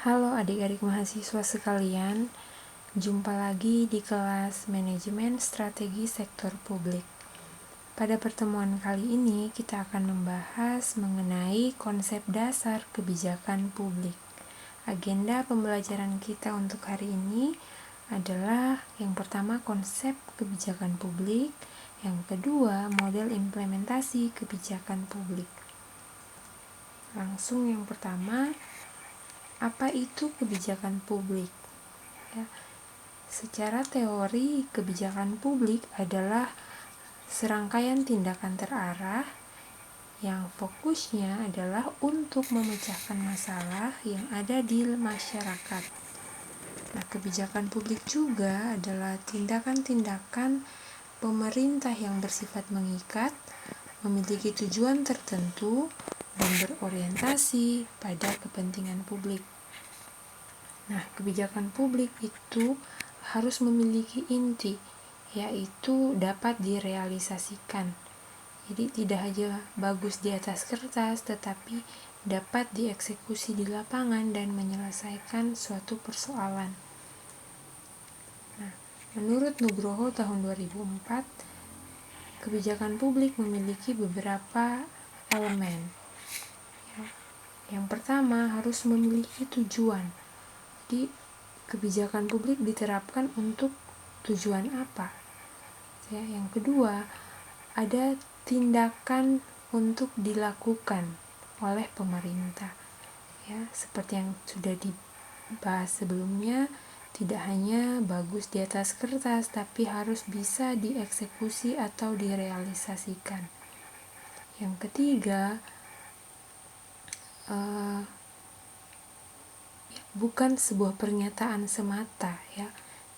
Halo adik-adik mahasiswa sekalian, jumpa lagi di kelas Manajemen Strategi Sektor Publik. Pada pertemuan kali ini kita akan membahas mengenai konsep dasar kebijakan publik. Agenda pembelajaran kita untuk hari ini adalah yang pertama konsep kebijakan publik, yang kedua model implementasi kebijakan publik. Langsung yang pertama, apa itu kebijakan publik? Secara teori, kebijakan publik adalah serangkaian tindakan terarah yang fokusnya adalah untuk memecahkan masalah yang ada di masyarakat. Nah, kebijakan publik juga adalah tindakan-tindakan pemerintah yang bersifat mengikat, memiliki tujuan tertentu, dan berorientasi pada kepentingan publik. Nah, kebijakan publik itu harus memiliki inti, yaitu dapat direalisasikan. Jadi tidak hanya bagus di atas kertas, tetapi dapat dieksekusi di lapangan dan menyelesaikan suatu persoalan. Nah, menurut Nugroho tahun 2004, kebijakan publik memiliki beberapa elemen. Yang pertama, harus memiliki tujuan. Jadi, kebijakan publik diterapkan untuk tujuan apa? Yang kedua, ada tindakan untuk dilakukan oleh pemerintah. Seperti yang sudah dibahas sebelumnya, tidak hanya bagus di atas kertas, tapi harus bisa dieksekusi atau direalisasikan. Yang ketiga, bukan sebuah pernyataan semata,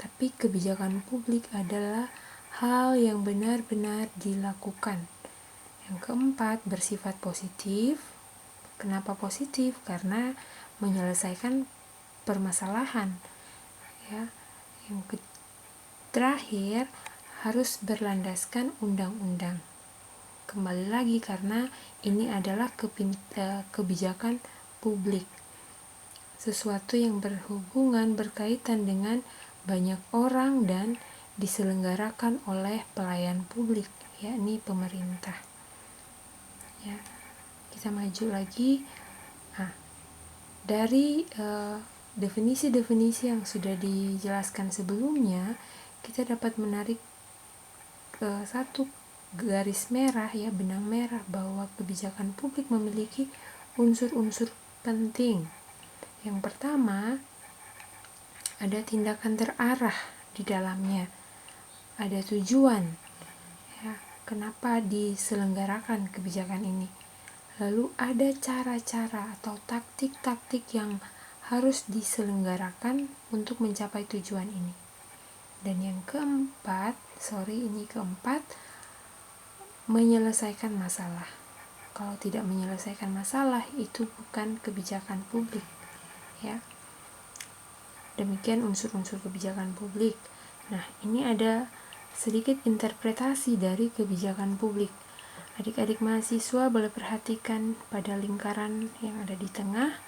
tapi kebijakan publik adalah hal yang benar-benar dilakukan. Yang keempat, bersifat positif. Kenapa positif? Karena menyelesaikan permasalahan. Yang terakhir, harus berlandaskan undang-undang. Kembali lagi karena ini adalah kebijakan publik. Sesuatu yang berkaitan dengan banyak orang dan diselenggarakan oleh pelayan publik, yakni pemerintah. Kita maju lagi. Dari definisi-definisi yang sudah dijelaskan sebelumnya, kita dapat menarik satu garis merah, benang merah, bahwa kebijakan publik memiliki unsur-unsur penting. Yang pertama, ada tindakan terarah di dalamnya, ada tujuan, kenapa diselenggarakan kebijakan ini. Lalu ada cara-cara atau taktik-taktik yang harus diselenggarakan untuk mencapai tujuan ini. Dan yang keempat, menyelesaikan masalah. Kalau tidak menyelesaikan masalah, itu bukan kebijakan publik. Demikian unsur-unsur kebijakan publik. Nah, ini ada sedikit interpretasi dari kebijakan publik. Adik-adik mahasiswa boleh perhatikan pada lingkaran yang ada di tengah.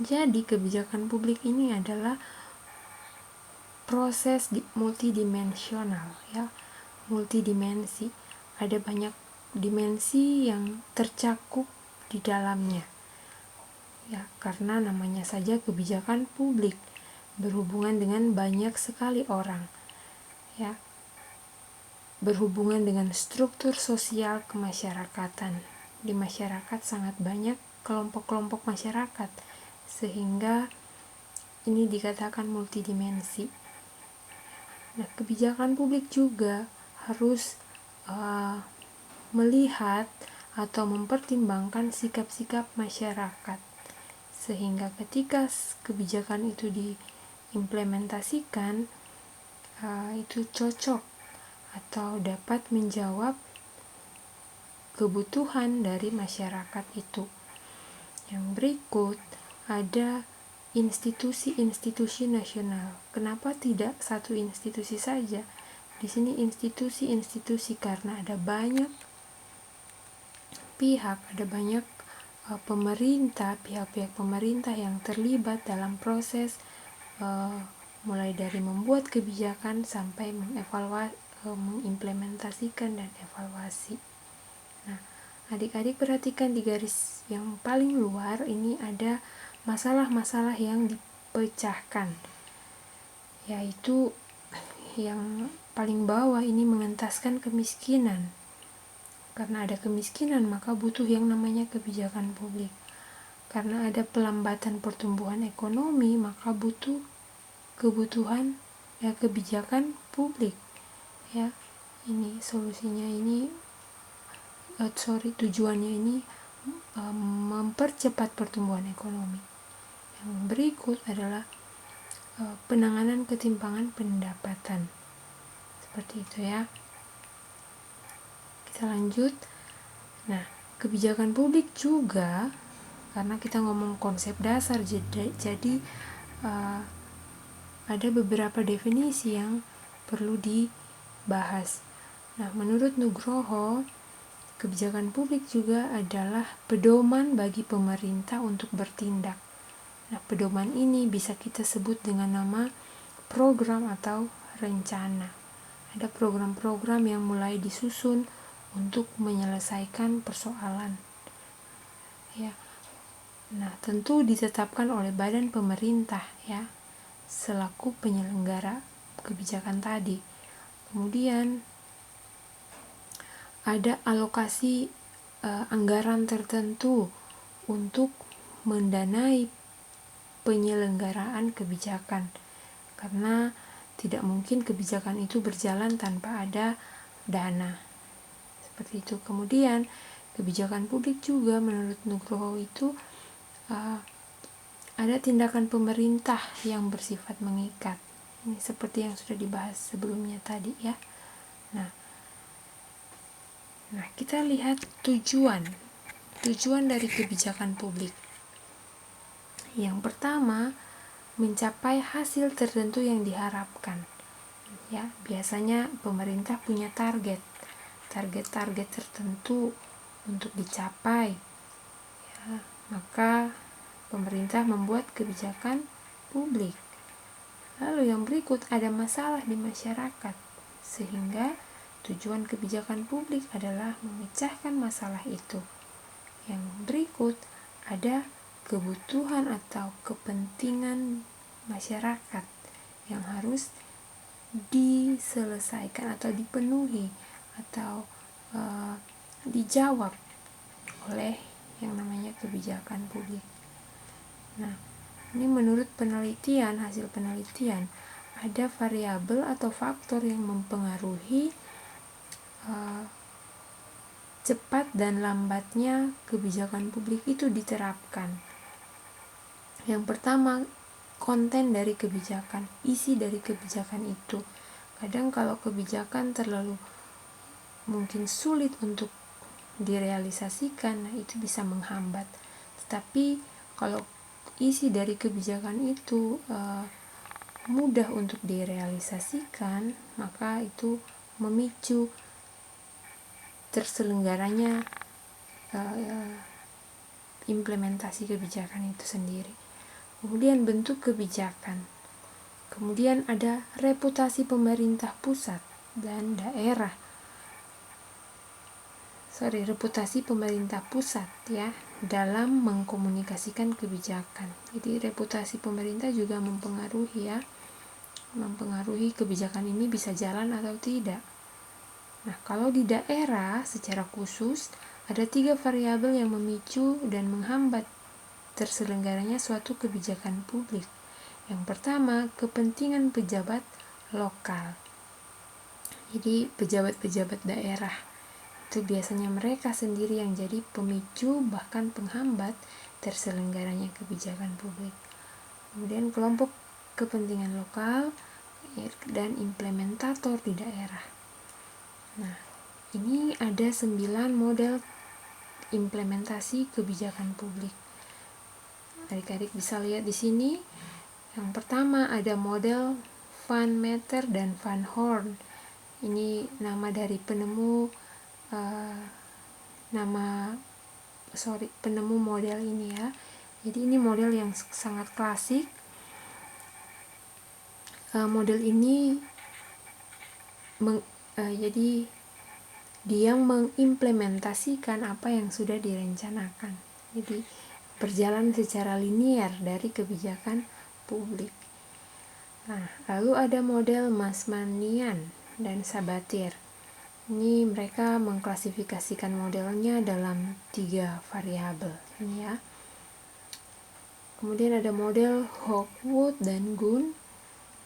Jadi, kebijakan publik ini adalah proses multidimensional, multidimensi. Ada banyak dimensi yang tercakup di dalamnya. Karena namanya saja kebijakan publik, berhubungan dengan banyak sekali orang. Berhubungan dengan struktur sosial kemasyarakatan. Di masyarakat sangat banyak kelompok-kelompok masyarakat, sehingga ini dikatakan multidimensi. Nah, kebijakan publik juga harus melihat atau mempertimbangkan sikap-sikap masyarakat, sehingga ketika kebijakan itu diimplementasikan, itu cocok atau dapat menjawab kebutuhan dari masyarakat itu. Yang berikut ada institusi-institusi nasional. Kenapa tidak satu institusi saja? Di sini institusi-institusi karena ada banyak pihak, ada banyak pemerintah, pihak-pihak pemerintah yang terlibat dalam proses mulai dari membuat kebijakan sampai mengimplementasikan dan evaluasi. Nah, adik-adik perhatikan di garis yang paling luar ini ada masalah-masalah yang dipecahkan, yaitu yang paling bawah ini mengentaskan kemiskinan. Karena ada kemiskinan, maka butuh yang namanya kebijakan publik. Karena ada pelambatan pertumbuhan ekonomi, maka butuh kebutuhan kebijakan publik. Ya, ini solusinya ini tujuannya ini mempercepat pertumbuhan ekonomi. Yang berikut adalah penanganan ketimpangan pendapatan. Seperti itu ya. Kita lanjut. Nah, kebijakan publik juga, karena kita ngomong konsep dasar, jadi ada beberapa definisi yang perlu dibahas. Nah, menurut Nugroho, kebijakan publik juga adalah pedoman bagi pemerintah untuk bertindak. Nah, pedoman ini bisa kita sebut dengan nama program atau rencana. Ada program-program yang mulai disusun untuk menyelesaikan persoalan. Ya. Nah, tentu ditetapkan oleh badan pemerintah ya, selaku penyelenggara kebijakan tadi. Kemudian ada alokasi anggaran tertentu untuk mendanai penyelenggaraan kebijakan, karena tidak mungkin kebijakan itu berjalan tanpa ada dana. Seperti itu. Kemudian kebijakan publik juga menurut Nugroho itu ada tindakan pemerintah yang bersifat mengikat. Ini seperti yang sudah dibahas sebelumnya tadi ya. Nah, kita lihat tujuan dari kebijakan publik. Yang pertama, mencapai hasil tertentu yang diharapkan. Ya, biasanya pemerintah punya target tertentu untuk dicapai. Ya, maka pemerintah membuat kebijakan publik. Lalu yang berikut, ada masalah di masyarakat, sehingga tujuan kebijakan publik adalah memecahkan masalah itu. Yang berikut, ada kebutuhan atau kepentingan masyarakat yang harus diselesaikan atau dipenuhi atau dijawab oleh yang namanya kebijakan publik. Nah, ini menurut hasil penelitian, ada variabel atau faktor yang mempengaruhi cepat dan lambatnya kebijakan publik itu diterapkan. Yang pertama, konten dari kebijakan, isi dari kebijakan itu. Kadang kalau kebijakan terlalu mungkin sulit untuk direalisasikan, nah itu bisa menghambat. Tetapi kalau isi dari kebijakan itu mudah untuk direalisasikan, maka itu memicu terselenggaranya implementasi kebijakan itu sendiri. Kemudian bentuk kebijakan. Kemudian ada reputasi pemerintah pusat dan daerah. Reputasi pemerintah pusat ya dalam mengkomunikasikan kebijakan. Jadi reputasi pemerintah juga mempengaruhi kebijakan ini bisa jalan atau tidak. Nah, kalau di daerah secara khusus ada 3 variabel yang memicu dan menghambat terselenggaranya suatu kebijakan publik. Yang pertama, kepentingan pejabat lokal. Jadi pejabat-pejabat daerah itu biasanya mereka sendiri yang jadi pemicu bahkan penghambat terselenggaranya kebijakan publik. Kemudian kelompok kepentingan lokal dan implementator di daerah. Nah, ini ada 9 model implementasi kebijakan publik. Adik-adik bisa lihat di sini. Yang pertama ada model Van Meter dan Van Horn. Ini nama dari penemu nama penemu model ini ya. Jadi ini model yang sangat klasik. Model ini jadi dia mengimplementasikan apa yang sudah direncanakan. Jadi berjalan secara linier dari kebijakan publik. Nah, lalu ada model Masmanian dan Sabatier. Ini mereka mengklasifikasikan modelnya dalam 3 variabel ini ya. Kemudian ada model Hawkwood dan Gunn.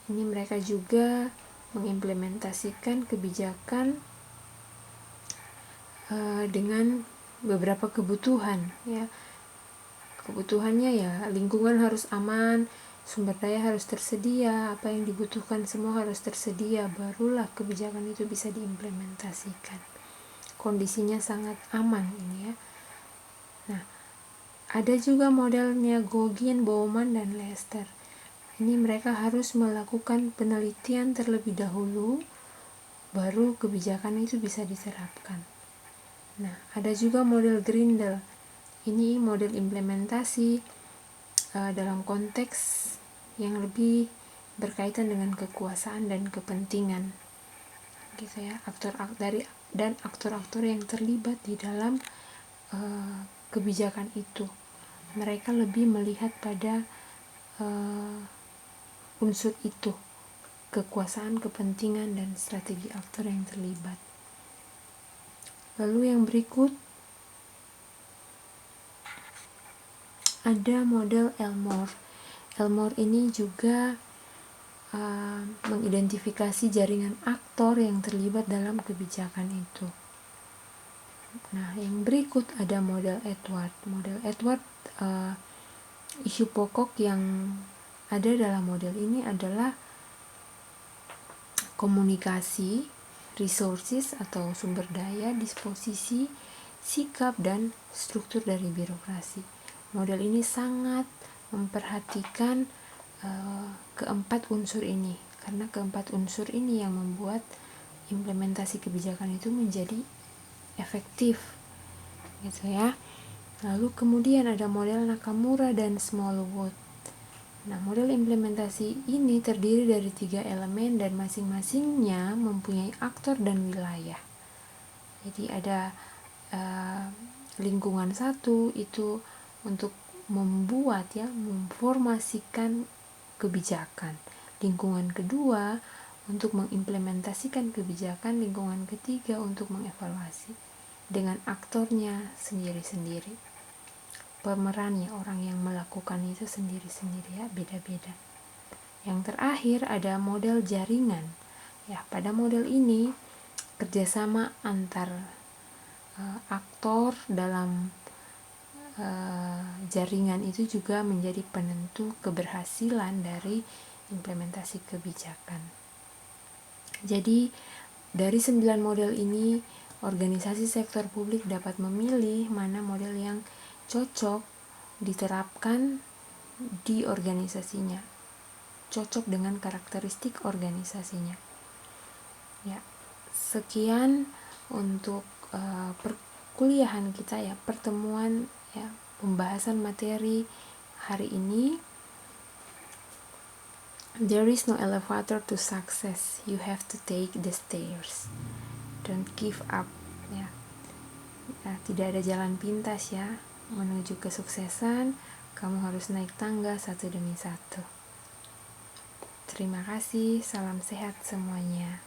Ini mereka juga mengimplementasikan kebijakan dengan beberapa kebutuhan ya. Kebutuhannya ya lingkungan harus aman, sumber daya harus tersedia, apa yang dibutuhkan semua harus tersedia, barulah kebijakan itu bisa diimplementasikan. Kondisinya sangat aman ini ya. Nah, ada juga modelnya Gogin, Bowman, dan Lester. Ini mereka harus melakukan penelitian terlebih dahulu, baru kebijakan itu bisa diterapkan. Nah, ada juga model Grindel. Ini model implementasi dalam konteks yang lebih berkaitan dengan kekuasaan dan kepentingan, gitu ya. Aktor-aktor yang terlibat di dalam kebijakan itu. Mereka lebih melihat pada unsur itu, kekuasaan, kepentingan, dan strategi aktor yang terlibat. Lalu yang berikut ada model Elmore. Elmore ini juga mengidentifikasi jaringan aktor yang terlibat dalam kebijakan itu. Nah, yang berikut ada model Edward. Model Edward, isu pokok yang ada dalam model ini adalah komunikasi, resources atau sumber daya, disposisi, sikap, dan struktur dari birokrasi. Model ini sangat memperhatikan keempat unsur ini, karena keempat unsur ini yang membuat implementasi kebijakan itu menjadi efektif, gitu ya. Lalu kemudian ada model Nakamura dan Smallwood. Nah, model implementasi ini terdiri dari 3 elemen dan masing-masingnya mempunyai aktor dan wilayah. Jadi ada lingkungan satu itu untuk memformasikan kebijakan. Lingkungan kedua untuk mengimplementasikan kebijakan. Lingkungan ketiga untuk mengevaluasi dengan aktornya sendiri-sendiri. Pemerannya, orang yang melakukan itu sendiri-sendiri ya, beda-beda. Yang terakhir ada model jaringan. Ya, pada model ini kerjasama antar aktor dalam jaringan itu juga menjadi penentu keberhasilan dari implementasi kebijakan. Jadi dari 9 model ini, organisasi sektor publik dapat memilih mana model yang cocok diterapkan di organisasinya, cocok dengan karakteristik organisasinya. Ya, sekian untuk perkuliahan kita ya, pertemuan ya, pembahasan materi hari ini. There is no elevator to success. You have to take the stairs. Don't give up ya. Nah, tidak ada jalan pintas ya menuju kesuksesan. Kamu harus naik tangga satu demi satu. Terima kasih. Salam sehat semuanya.